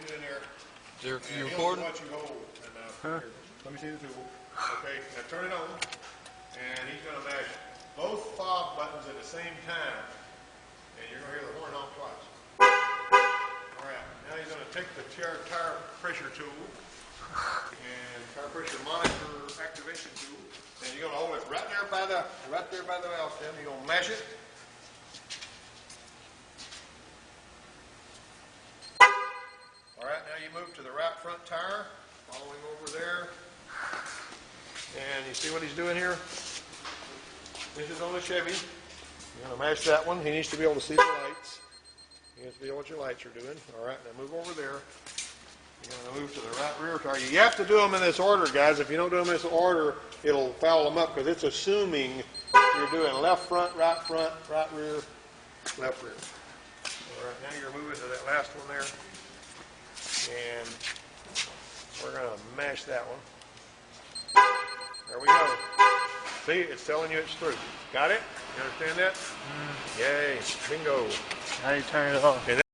it in there. You And recording? What you hold. And, here, let me see the tool. Okay, now turn it on. And he's going to mash both fob buttons at the same time. And you're going to hear the horn honk twice. All right, now he's going to take the tire pressure tool and tire pressure monitor activation tool. And you're going to hold it right there by the valve stem. You're going to mash it. All right, now you move to the right front tire, following over there. And you see what he's doing here? This is on the Chevy. You're going to mash that one. He needs to be able to see the lights. He needs to be able to know what your lights are doing. All right, now move over there. You're going to move to the right rear tire. You have to do them in this order, guys. If you don't do them in this order, it'll foul them up because it's assuming you're doing left front, right rear, left rear. All right, now you're moving to that last one there. And we're going to mash that one. There we go. See, it's telling you it's through. Got it? You understand that? Yay. Bingo. How do you turn it off?